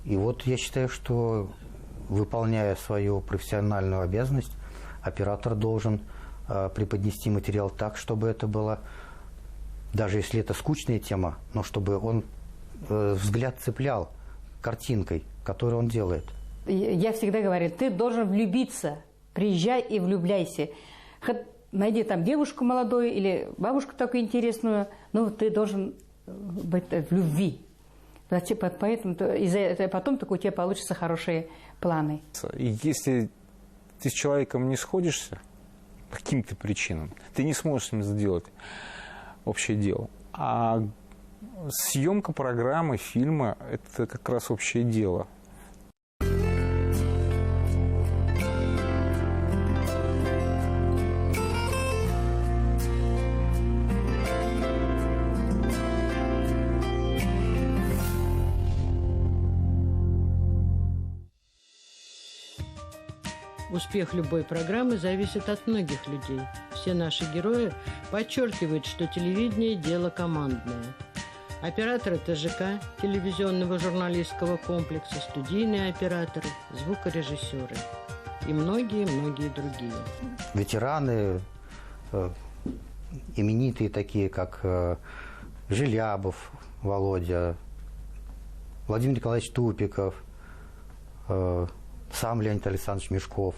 И вот я считаю, что, выполняя свою профессиональную обязанность, оператор должен преподнести материал так, чтобы это было, даже если это скучная тема, но чтобы он взгляд цеплял картинкой, которую он делает. Я всегда говорю, ты должен влюбиться. Приезжай и влюбляйся. Найди там девушку молодую или бабушку такую интересную, но ты должен быть в любви. Поэтому потом только у тебя получатся хорошие планы. И если ты с человеком не сходишься по каким-то причинам, ты не сможешь с ним сделать общее дело. А съемка программы, фильма – это как раз общее дело. Успех любой программы зависит от многих людей. Все наши герои подчеркивают, что телевидение – дело командное. Операторы ТЖК, телевизионного журналистского комплекса, студийные операторы, звукорежиссеры и многие-многие другие. Ветераны, именитые такие, как Желябов Володя, Владимир Николаевич Тупиков, сам Леонид Александрович Мешков,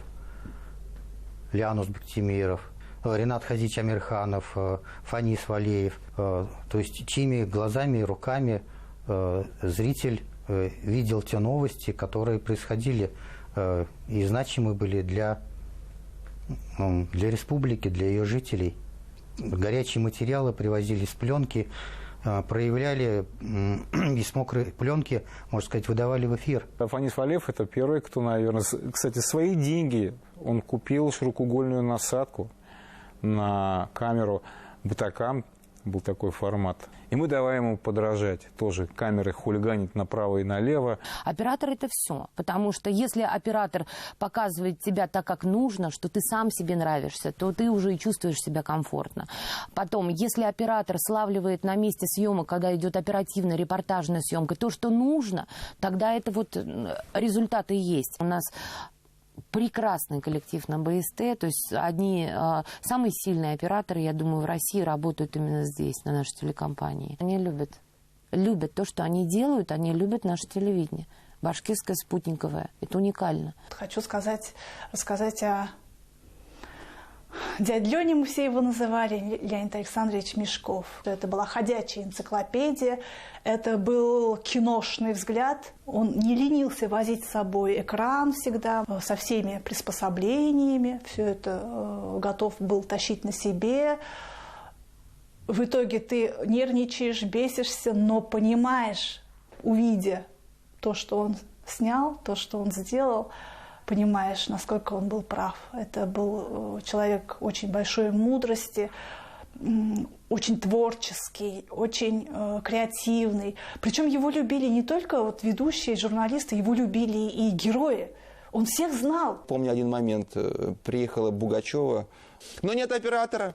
Леонус Бактимиров, Ренат Хазич Амирханов, Фанис Валеев. То есть чьими глазами и руками зритель видел те новости, которые происходили и значимы были для республики, для ее жителей. Горячие материалы привозили с пленки, проявляли из мокрой пленки, можно сказать, выдавали в эфир. Фанис Валеев – это первый, кто, наверное, кстати, свои деньги он купил широкоугольную насадку на камеру Батакам, был такой формат. И мы давай ему подражать. Тоже камеры хулиганит направо и налево. Оператор – это все. Потому что если оператор показывает тебя так, как нужно, что ты сам себе нравишься, то ты уже и чувствуешь себя комфортно. Потом, если оператор славливает на месте съемок, когда идет оперативная репортажная съемка, то, что нужно, тогда это вот результаты и есть. У нас прекрасный коллектив на БСТ, то есть одни самые сильные операторы, я думаю, в России работают именно здесь, на нашей телекомпании. Они любят то, что они делают, они любят наше телевидение. Башкирское спутниковое. Это уникально. Хочу рассказать о дядь Лене, мы все его называли, Леонид Александрович Мешков. Это была ходячая энциклопедия, это был киношный взгляд. Он не ленился возить с собой экран всегда, со всеми приспособлениями. Все это готов был тащить на себе. В итоге ты нервничаешь, бесишься, но понимаешь, увидя то, что он снял, то, что он сделал, понимаешь, насколько он был прав. Это был человек очень большой мудрости, очень творческий, очень креативный. Причем его любили не только вот ведущие, журналисты, его любили и герои. Он всех знал. Помню один момент. Приехала Бугачева, но нет оператора.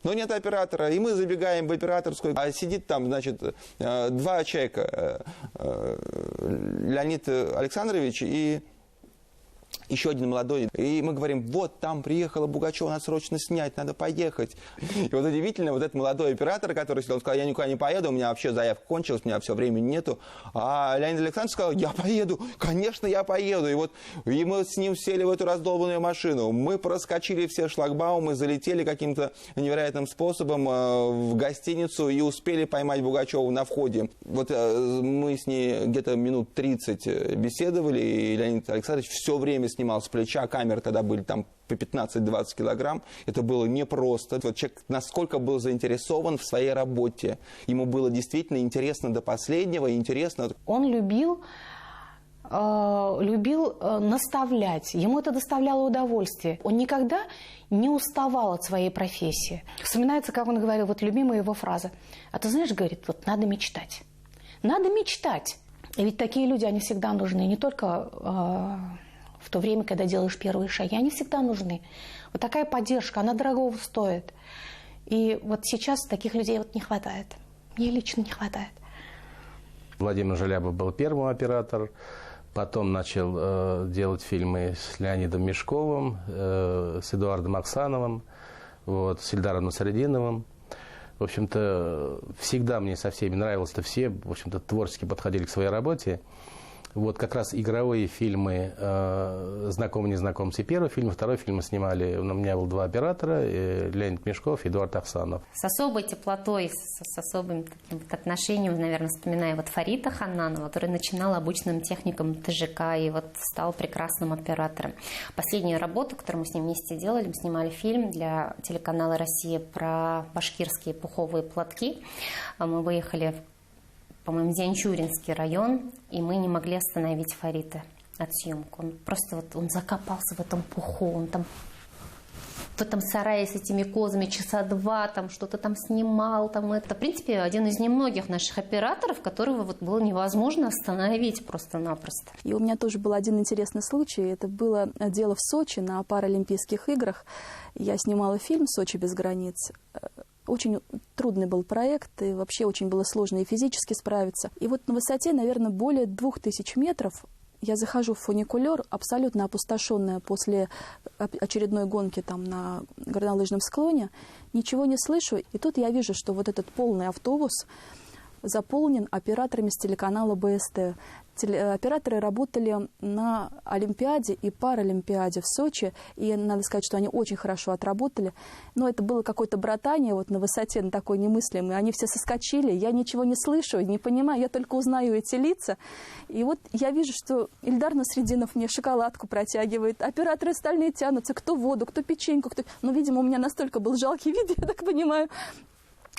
И мы забегаем в операторскую, а сидит там, значит, два человека. Леонид Александрович и еще один молодой. И мы говорим, вот там приехала Бугачева, надо срочно снять, надо поехать. И вот удивительно, вот этот молодой оператор, который сидел, он сказал, я никуда не поеду, у меня вообще заявка кончилась, у меня все времени нету. А Леонид Александрович сказал, я поеду, конечно, я поеду. И мы с ним сели в эту раздолбанную машину. Мы проскочили все шлагбаумы, залетели каким-то невероятным способом в гостиницу и успели поймать Бугачеву на входе. Вот мы с ней где-то минут 30 беседовали, и Леонид Александрович все время снимал с плеча, камеры тогда были там по 15-20 килограмм. Это было непросто. Вот человек насколько был заинтересован в своей работе. Ему было действительно интересно до последнего, интересно. Он любил наставлять. Ему это доставляло удовольствие. Он никогда не уставал от своей профессии. Вспоминается, как он говорил, вот любимая его фраза. А ты знаешь, говорит, вот надо мечтать. Надо мечтать. И ведь такие люди, они всегда нужны. Не только в то время, когда делаешь первые шаги, они всегда нужны. Вот такая поддержка, она дорогого стоит. И вот сейчас таких людей вот не хватает. Мне лично не хватает. Владимир Желябов был первым оператором. Потом начал делать фильмы с Леонидом Мешковым, с Эдуардом Оксановым, вот, с Ильдаром Насреддиновым. В общем-то, всегда мне со всеми нравилось, что все, в общем-то, творчески подходили к своей работе. Вот как раз игровые фильмы «Знакомый, незнакомцы» первый фильм, второй фильм мы снимали. У меня было 2 оператора, Леонид Мешков и Эдуард Оксанов. С особой теплотой, с особым таким вот отношением, наверное, вспоминаю вот Фарита Ханнанова, который начинал обычным техником ТЖК и вот стал прекрасным оператором. Последнюю работу, которую мы с ним вместе делали, мы снимали фильм для телеканала «Россия» про башкирские пуховые платки. Мы выехали по-моему, Зянчуринский район, и мы не могли остановить Фарита от съемки. Он просто вот, он закопался в этом пуху, он там в этом сарае с этими козами часа 2 там что-то там снимал. Там это, в принципе, один из немногих наших операторов, которого вот было невозможно остановить просто-напросто. И у меня тоже был один интересный случай. Это было дело в Сочи на Паралимпийских играх. Я снимала фильм «Сочи без границ». Очень трудный был проект, и вообще очень было сложно и физически справиться. И вот на высоте, наверное, более 2000 метров я захожу в фуникулер, абсолютно опустошенная после очередной гонки там на горнолыжном склоне, ничего не слышу. И тут я вижу, что вот этот полный автобус заполнен операторами с телеканала БСТ. Операторы работали на Олимпиаде и Паралимпиаде в Сочи, и надо сказать, что они очень хорошо отработали. Но это было какое-то братание вот на высоте, на такой немыслимой. Они все соскочили, я ничего не слышу, не понимаю, я только узнаю эти лица. И вот я вижу, что Ильдар Насреддинов мне шоколадку протягивает, операторы остальные тянутся, кто воду, кто печеньку, кто... Ну, видимо, у меня настолько был жалкий вид, я так понимаю.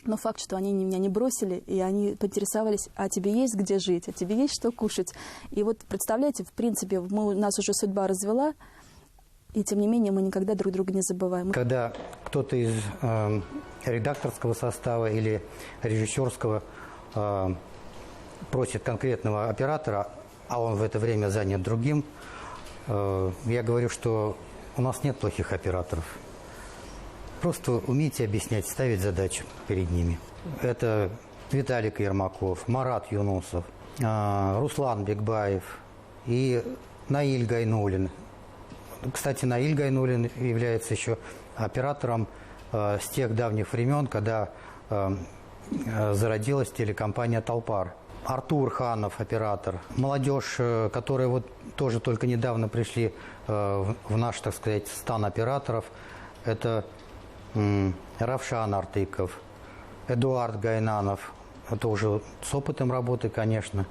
Но факт, что они меня не бросили, и они поинтересовались, а тебе есть где жить, а тебе есть что кушать. И вот представляете, в принципе, нас уже судьба развела, и тем не менее мы никогда друг друга не забываем. Когда кто-то из редакторского состава или режиссерского просит конкретного оператора, а он в это время занят другим, я говорю, что у нас нет плохих операторов. Просто умейте объяснять, ставить задачу перед ними. Это Виталик Ермаков, Марат Юнусов, Руслан Бекбаев и Наиль Гайнуллин. Кстати, Наиль Гайнуллин является еще оператором с тех давних времен, когда зародилась телекомпания «Толпар». Артур Ханов, оператор. Молодежь, которая вот тоже только недавно пришли в наш, так сказать, стан операторов, это Равшан Артыков, Эдуард Гайнанов, это уже с опытом работы, конечно,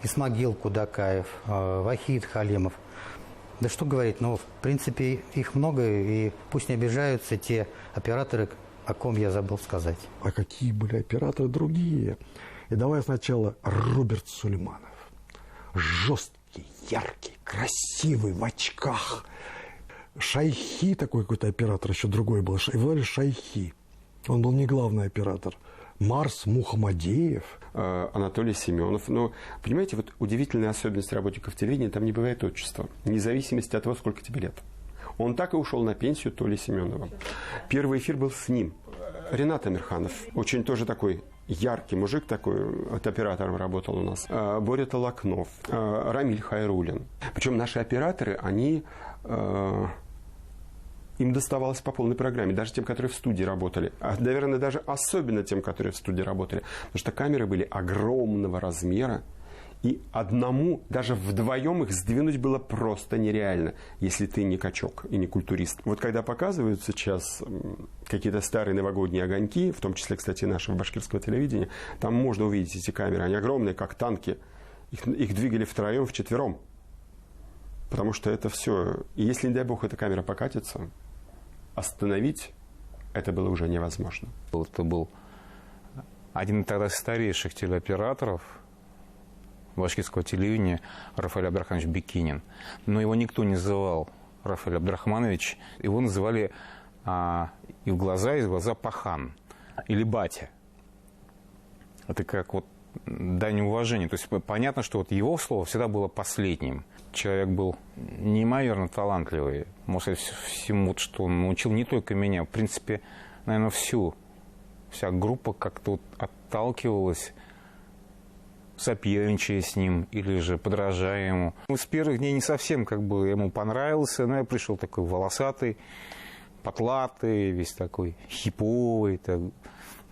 Исмагил Кудакаев, Вахид Халимов. Да что говорить, ну, в принципе, их много, и пусть не обижаются те операторы, о ком я забыл сказать. А какие были операторы другие? И давай сначала Роберт Сулейманов. Жесткий, яркий, красивый, в очках. Шайхи такой какой-то оператор, еще другой был. Его звали Шайхи. Он был не главный оператор. Марс Мухаммадеев. Анатолий Семенов. Но, понимаете, вот удивительная особенность работников телевидения, там не бывает отчества. Вне зависимости от того, сколько тебе лет. Он так и ушел на пенсию Толи Семенова. Первый эфир был с ним. Ренат Амирханов. Очень тоже такой яркий мужик, такой, вот оператором работал у нас. Боря Толокнов. Рамиль Хайруллин. Причем наши операторы, они... им доставалось по полной программе, даже тем, которые в студии работали. А, наверное, даже особенно тем, которые в студии работали. Потому что камеры были огромного размера, и одному, даже вдвоем их сдвинуть было просто нереально, если ты не качок и не культурист. Вот когда показывают сейчас какие-то старые новогодние огоньки, в том числе, кстати, нашего башкирского телевидения, там можно увидеть эти камеры. Они огромные, как танки. Их двигали втроем, вчетвером. Потому что это все... И если, не дай бог, эта камера покатится, остановить это было уже невозможно. Это был один из тогда старейших телеоператоров башкирского телевидения Рафаэль Абдрахманович Бекинин. Но его никто не называл Рафаэль Абдрахманович. Его называли и в глаза пахан или батя. Это как вот дань уважения. То есть понятно, что вот его слово всегда было последним. Человек был неимоверно талантливый. Может, всему, вот, что он научил не только меня, в принципе, наверное, вся группа как-то вот отталкивалась соперничая с ним или же подражая ему. С первых дней не совсем как бы ему понравился, но я пришел такой волосатый, потлатый, весь такой хиповый,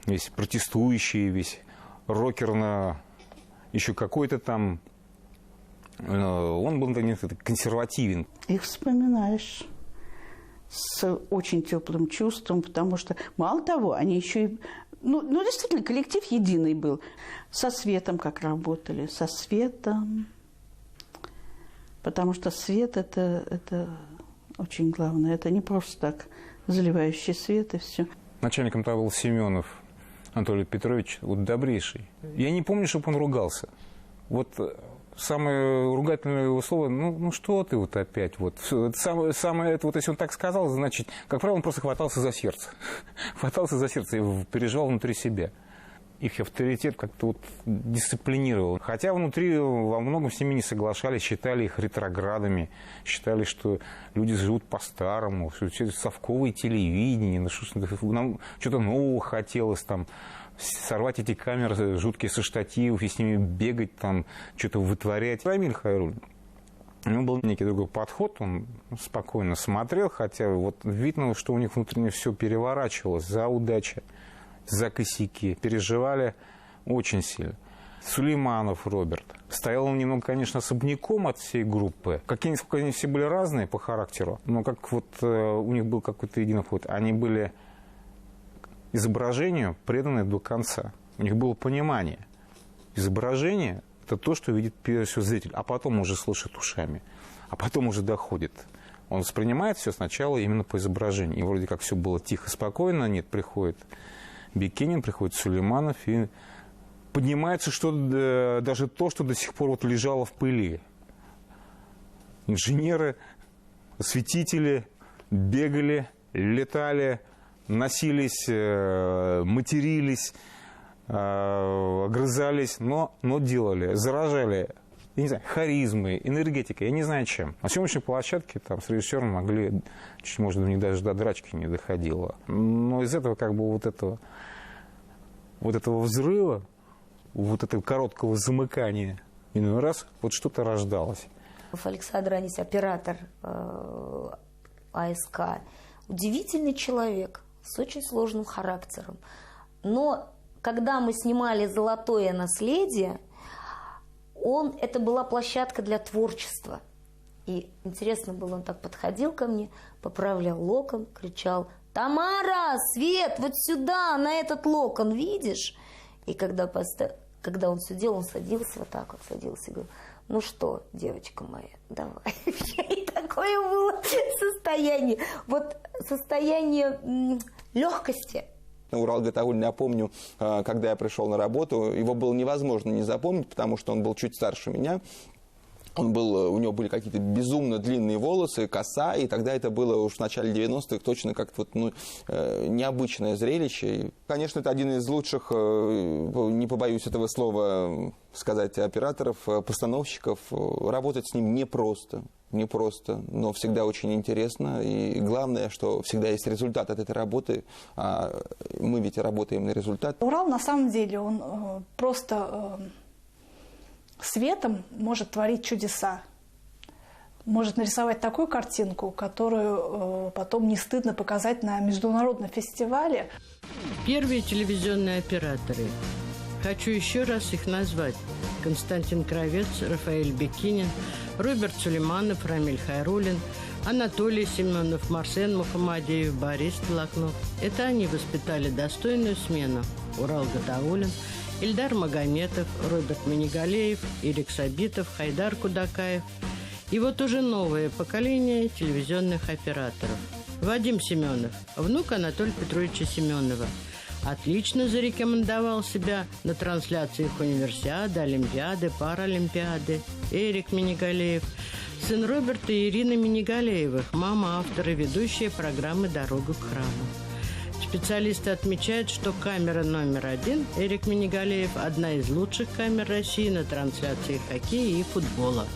весь протестующий, весь рокерно, еще какой-то там. Он был консервативен. Их вспоминаешь с очень теплым чувством, потому что, мало того, они еще и... Ну, действительно, коллектив единый был. Со светом как работали, со светом. Потому что свет – это очень главное. Это не просто так заливающий свет и все. Начальником там был Семенов Анатолий Петрович, вот добрейший. Я не помню, чтобы он ругался. Вот самое ругательное его слово, ну что ты вот опять, вот. Самое это вот, если он так сказал, значит, как правило, он просто хватался за сердце. Хватался за сердце и переживал внутри себя. Их авторитет как-то вот дисциплинировал. Хотя внутри во многом с ними не соглашались, считали их ретроградами, считали, что люди живут по-старому, что это совковое телевидение, нам что-то нового хотелось там. Сорвать эти камеры жуткие со штативов и с ними бегать, там, что-то вытворять. Рамиль Хайруллин, у него был некий другой подход, он спокойно смотрел, хотя вот видно, что у них внутренне все переворачивалось за удачи, за косяки. Переживали очень сильно. Сулейманов Роберт. Стоял он немного, конечно, особняком от всей группы. Сколько они все были разные по характеру, но как вот у них был какой-то единый вход. Они были изображению преданы до конца. У них было понимание. Изображение – это то, что видит прежде всего зритель, а потом уже слышит ушами, а потом уже доходит. Он воспринимает все сначала именно по изображению. И вроде как все было тихо, спокойно. Нет, приходит Бекенин, приходит Сулейманов, и поднимается что даже то, что до сих пор вот лежало в пыли. Инженеры, осветители бегали, летали, носились, матерились, огрызались, но делали, заражали, я не знаю, харизмой, энергетикой, я не знаю чем. На съемочной площадке там с режиссером могли, чуть, может, у них даже до драчки не доходило. Но из этого как бы вот этого взрыва, вот этого короткого замыкания, иной раз вот что-то рождалось. Александр Анис, оператор АСК, удивительный человек с очень сложным характером. Но когда мы снимали «Золотое наследие», это была площадка для творчества. И интересно было, он так подходил ко мне, поправлял локон, кричал: «Тамара, свет, вот сюда, на этот локон, видишь?» И когда он сидел, он садился вот так вот, садился и говорил: «Ну что, девочка моя, давай». И такое было состояние, вот состояние легкости. Урал Гатауллин, я помню, когда я пришел на работу, его было невозможно не запомнить, потому что он был чуть старше меня. У него были какие-то безумно длинные волосы, коса, и тогда это было уж в начале 90-х точно как-то вот, необычное зрелище. И, конечно, это один из лучших, не побоюсь этого слова сказать, операторов, постановщиков. Работать с ним непросто, но всегда очень интересно. И главное, что всегда есть результат от этой работы, а мы ведь работаем на результат. Урал, на самом деле, он просто... светом может творить чудеса, может нарисовать такую картинку, которую потом не стыдно показать на международном фестивале. Первые телевизионные операторы. Хочу еще раз их назвать. Константин Кравец, Рафаэль Бекинин, Роберт Сулейманов, Рамиль Хайруллин, Анатолий Семенов, Марсен Мухаммадиев, Борис Толокнов. Это они воспитали достойную смену. Урал Гатауллин, Ильдар Магометов, Роберт Минигалеев, Ирик Сабитов, Хайдар Кудакаев. И вот уже новое поколение телевизионных операторов. Вадим Семенов, внук Анатолия Петровича Семенова. Отлично зарекомендовал себя на трансляциях Универсиады, Олимпиады, Паралимпиады. Эрик Минигалеев, сын Роберта и Ирины Минигалеевых, мама автора и ведущая программы «Дорога к храму». Специалисты отмечают, что камера номер 1 Эрик Минигалеев – одна из лучших камер России на трансляции хоккея и футбола.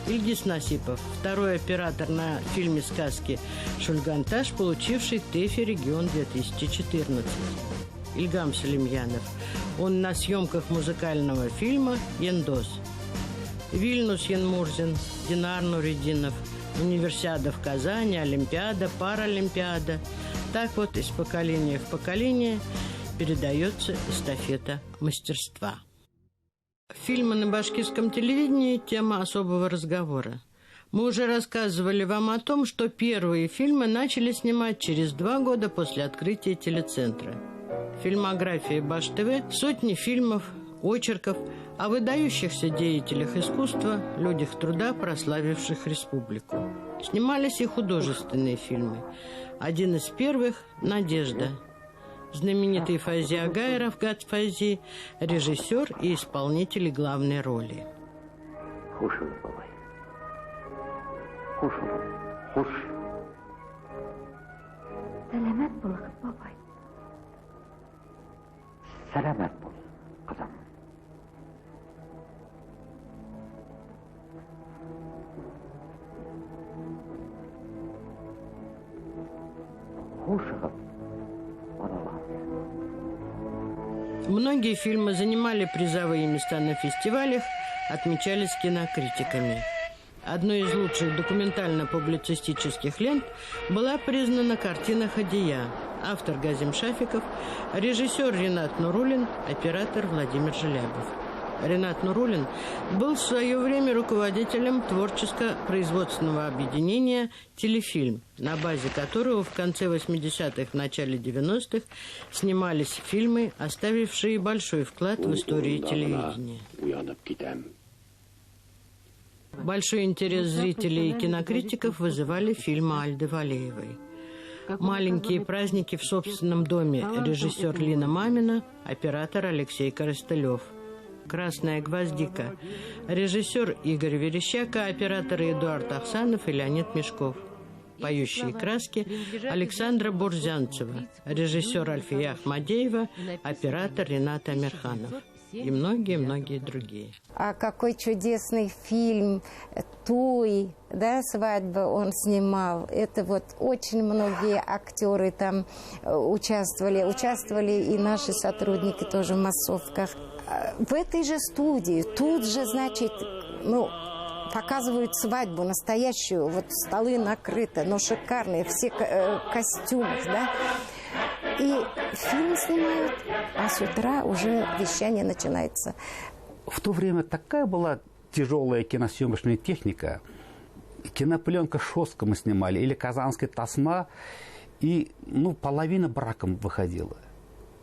Ильгиз Насипов – второй оператор на фильме сказки «Шульганташ», получивший ТЭФИ «Регион-2014». Ильгам Салимьянов Он на съемках музыкального фильма «Ендос». Вильнюс Янмурзин, Динар Нуридинов, Универсиада в Казани, Олимпиада, Паралимпиада. Так вот из поколения в поколение передается эстафета мастерства. Фильмы на башкирском телевидении – тема особого разговора. Мы уже рассказывали вам о том, что первые фильмы начали снимать через 2 года после открытия телецентра. Фильмография Баш-ТВ – сотни фильмов, очерков о выдающихся деятелях искусства, людях труда, прославивших республику. Снимались и художественные фильмы. Один из первых – «Надежда». Знаменитый Файзи Агай Рафгат Файзи, режиссер и исполнитель главной роли. Selamat bol, kızım. Hoş geldin. Многие фильмы занимали призовые места на фестивалях, отмечались кинокритиками. Одной из лучших документально-публицистических лент была признана картина «Хадия». Автор Газим Шафиков, режиссер Ринат Нурулин, оператор Владимир Желябов. Ринат Нурулин был в свое время руководителем творческо-производственного объединения «Телефильм», на базе которого в конце 80-х, в начале 90-х снимались фильмы, оставившие большой вклад в историю телевидения. Большой интерес зрителей и кинокритиков вызывали фильмы Альды Валеевой. «Маленькие праздники в собственном доме», режиссер Лина Мамина, оператор Алексей Коростылев. «Красная гвоздика», режиссер Игорь Верещака, операторы Эдуард Ахсанов и Леонид Мешков. «Поющие краски» Александра Бурзянцева, режиссер Альфия Ахмадеева, оператор Ринат Амирханов. И многие-многие другие. А какой чудесный фильм «Туй», да, «Свадьба» он снимал. Это вот очень многие актеры там участвовали и наши сотрудники тоже в массовках. В этой же студии, тут же, значит, показывают свадьбу настоящую, вот столы накрыты, но шикарные, все костюмы, да. И фильм снимают, а с утра уже вещание начинается. В то время такая была тяжелая киносъемочная техника. Кинопленка «Шостка» мы снимали, или «Казанская тасма», и половина браком выходила.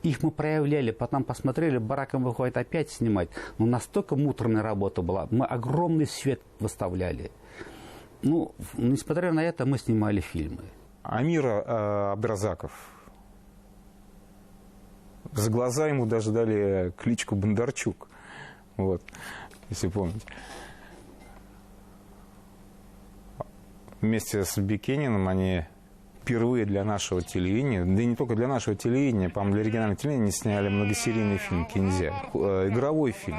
Их мы проявляли, потом посмотрели, браком выходит опять снимать. Но настолько муторная работа была, мы огромный свет выставляли. Несмотря на это, мы снимали фильмы. Амир Абдразаков. За глаза ему даже дали кличку Бондарчук. Вот, если помните. Вместе с Бекениным они впервые для нашего телевидения, да и не только для нашего телевидения, по-моему, для регионального телевидения, сняли многосерийный фильм «Кинзя». Игровой фильм.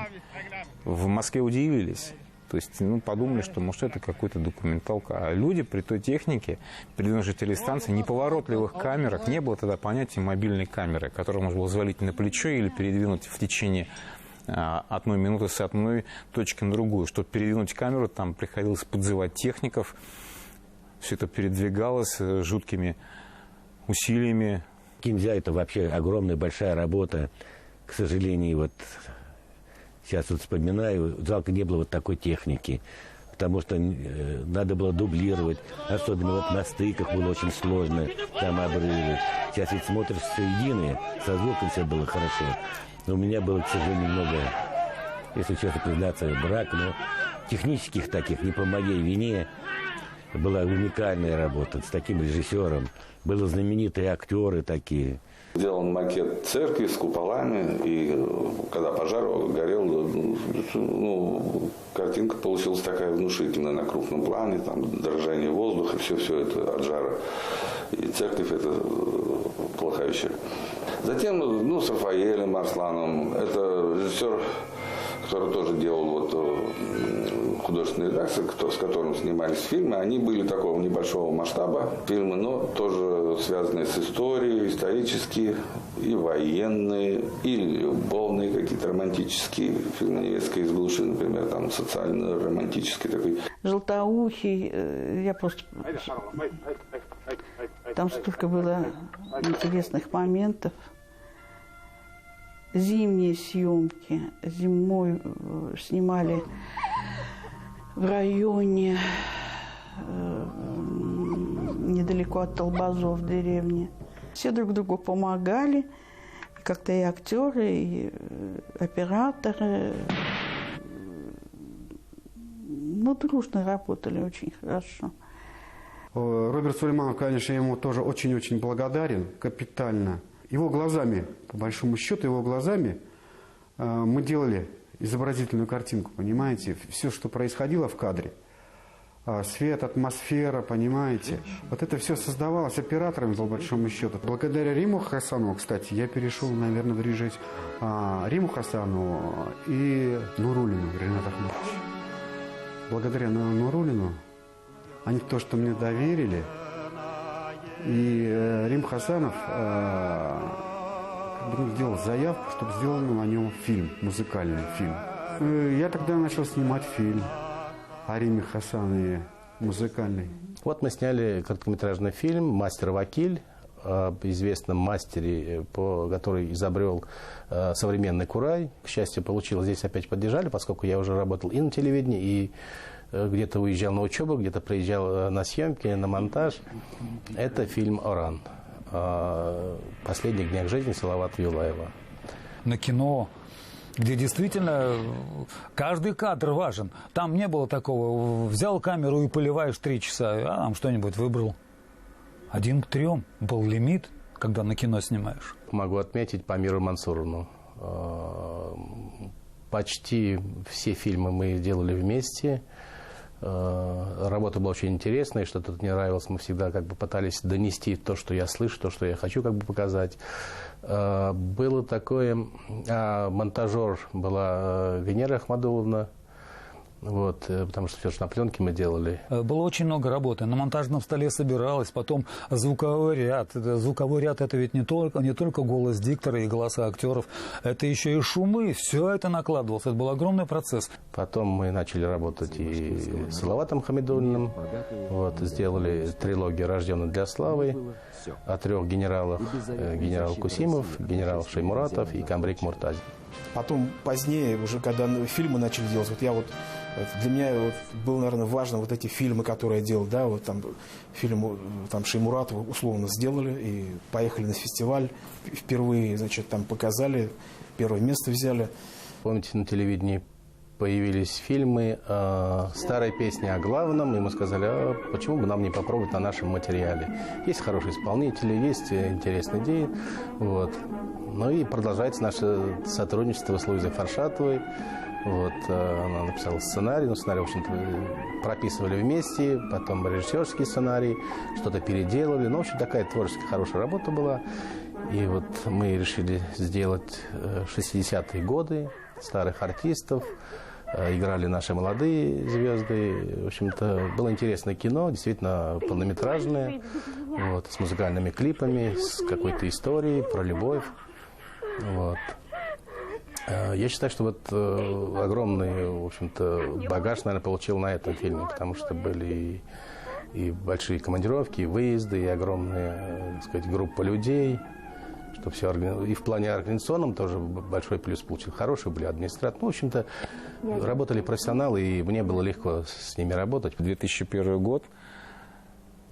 В Москве удивились. То есть, подумали, что, может, это какой-то документалка. А люди при той технике, передвинувшей телестанции, неповоротливых камерах, не было тогда понятия мобильной камеры, которую можно было взвалить на плечо или передвинуть в течение одной минуты с одной точки на другую. Чтобы передвинуть камеру, там приходилось подзывать техников. Все это передвигалось жуткими усилиями. «Кинзя» — это вообще огромная, большая работа. К сожалению, сейчас вспоминаю, жалко, не было такой техники, потому что надо было дублировать, особенно на стыках было очень сложно, там обрывы. Сейчас ведь смотришь соединение, со звуком все было хорошо. Но у меня было, к сожалению, много, если честно признаться, брак, но технических таких, не по моей вине. Была уникальная работа с таким режиссером. Были знаменитые актеры такие. Сделан макет церкви с куполами, и когда пожар горел, картинка получилась такая внушительная на крупном плане, там дрожание воздуха, все это от жара. И церковь это полыхающая. Затем, с Рафаэлем Арсланом, это режиссер который тоже делал вот художественный редактор, с которым снимались фильмы, они были такого небольшого масштаба фильмы, но тоже связанные с историей, исторические, и военные, и любовные какие-то романтические фильмы. «Невестка из глуши», например, там социально-романтический такой. «Желтоухий», я просто... Там столько было интересных моментов. Зимние съемки. Зимой снимали в районе недалеко от Толбазов, в деревне. Все друг другу помогали. Как-то и актеры, и операторы. Ну, дружно работали очень хорошо. Роберт Сулейманов, конечно, я ему тоже очень-очень благодарен, капитально. Его глазами, по большому счету, его глазами мы делали изобразительную картинку, понимаете? Все, что происходило в кадре, свет, атмосфера, понимаете? Вот это все создавалось операторами, по большому счету. Благодаря Риму Хасанову, кстати, я перешел, наверное, в режим Риму Хасанову и Нуруллину, Ренату Ахматовичу. Благодаря Нуруллину они то, что мне доверили, и Рим Хасанов сделал заявку, чтобы сделал на нем фильм, музыкальный фильм. Я тогда начал снимать фильм о Риме Хасанове, музыкальный. Вот мы сняли короткометражный фильм «Мастер Вакиль», об известном мастере, который изобрел современный курай. К счастью, получилось, здесь опять поддержали, поскольку я уже работал и на телевидении, и где-то уезжал на учебу, где-то приезжал на съемки, на монтаж. Это фильм «Оран». О последних днях жизни Салавата Юлаева. На кино, где действительно каждый кадр важен. Там не было такого, взял камеру и поливаешь 3 часа, а там что-нибудь выбрал. 1 к 3 был лимит, когда на кино снимаешь. Могу отметить Памиру Мансуровну. Почти все фильмы мы делали вместе. Работа была очень интересная, и что-то не нравилось. Мы всегда как бы пытались донести то, что я слышу, то, что я хочу как бы показать. Было такое... монтажер была Венера Ахмадуловна. Вот, потому что все же на пленке мы делали. Было очень много работы. На монтажном столе собиралось, потом звуковой ряд. Звуковой ряд — это ведь не только голос диктора и голоса актеров, это еще и шумы. Все это накладывалось. Это был огромный процесс. Потом мы начали работать и с Салаватом Хамидуллиным. Вот, сделали трилогию «Рожденный для славы» о 3 генералах. Генерал Кусимов, генерал Шеймуратов и Камбрик Муртази. Потом, позднее, уже когда фильмы начали делать, для меня было, наверное, важно вот эти фильмы, которые я делал, да, вот там фильм там Шеймуратова условно сделали и поехали на фестиваль, впервые, значит, там показали, 1 место взяли. Помните, на телевидении появились фильмы «Старая песня о главном», и мы сказали, почему бы нам не попробовать на нашем материале. Есть хорошие исполнители, есть интересные идеи. Вот. Ну и продолжается наше сотрудничество с Луизой Фаршатовой. Вот, она написала сценарий, сценарий, в общем-то, прописывали вместе, потом режиссерский сценарий, что-то переделали. В общем, такая творческая хорошая работа была. И вот мы решили сделать 60-е годы, старых артистов, играли наши молодые звезды. В общем-то, было интересное кино, действительно полнометражное, вот, с музыкальными клипами, с какой-то историей про любовь. Вот. Я считаю, что вот огромный, в общем-то, багаж, наверное, получил на этом фильме, потому что были и большие командировки, и выезды, и огромная, так сказать, группа людей, что все и в плане организационном тоже большой плюс получил. Хорошие были администраторы. Ну, в общем-то, работали профессионалы, и мне было легко с ними работать. 2001 год.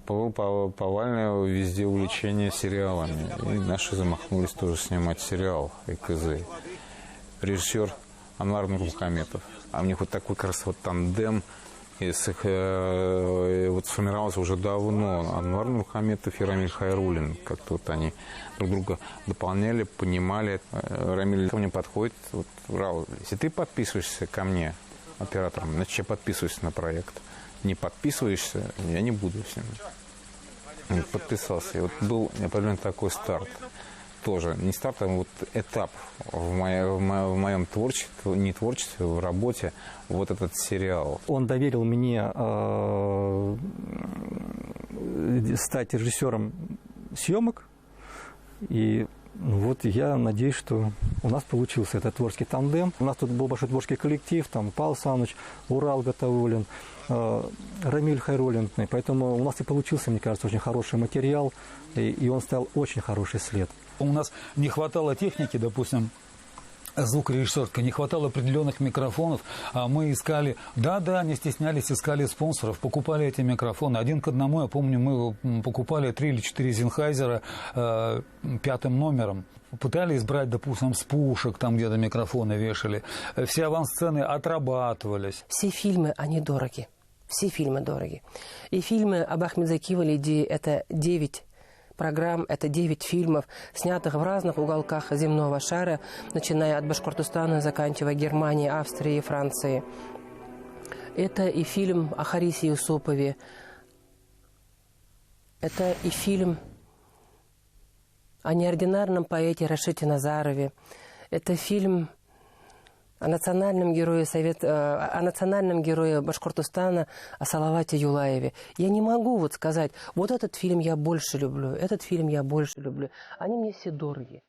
Повальное везде увлечение сериалами. И наши замахнулись тоже снимать сериал ЭКЗ. Режиссер Анвар Нурмухаметов. А у них вот такой как раз вот тандем вот сформировался уже давно. Анвар Нурмухаметов и Рамиль Хайруллин. Как-то вот они друг друга дополняли, понимали. Рамиль ко мне подходит. Вот, Рау, если ты подписываешься ко мне, оператором, значит, я подписываюсь на проект. Не подписываешься, я не буду с ним. Подписался. И вот был определенно такой старт. тоже не старт, а вот этап в моем творчестве, не творчестве, в работе, вот этот сериал. Он доверил мне стать режиссером съемок, и вот я надеюсь, что у нас получился этот творческий тандем. У нас тут был большой творческий коллектив, там Павел Саныч, Урал Гатаулин, Рамиль Хайруллин. Поэтому у нас и получился, мне кажется, очень хороший материал, и он стал очень хороший след. У нас не хватало техники, допустим, звукорежиссерской, не хватало определенных микрофонов, а мы искали, не стеснялись, искали спонсоров, покупали эти микрофоны. 1 к 1, я помню, мы покупали 3 или 4 Зенхайзера 5-м номером. Пытались брать, допустим, с пушек, там где-то микрофоны вешали. Все авансцены отрабатывались. Все фильмы, они дороги. Все фильмы дороги. И фильмы об Ахмедзаки Валиди – это 9 программ, это 9 фильмов, снятых в разных уголках земного шара, начиная от Башкортостана, заканчивая Германией, Австрией, Францией. Это и фильм о Харисе Юсупове, это и фильм о неординарном поэте Рашите Назарове, это фильм о национальном герое Башкортостана, о Салавате Юлаеве. Я не могу вот сказать, вот этот фильм я больше люблю, этот фильм я больше люблю. Они мне все дороги.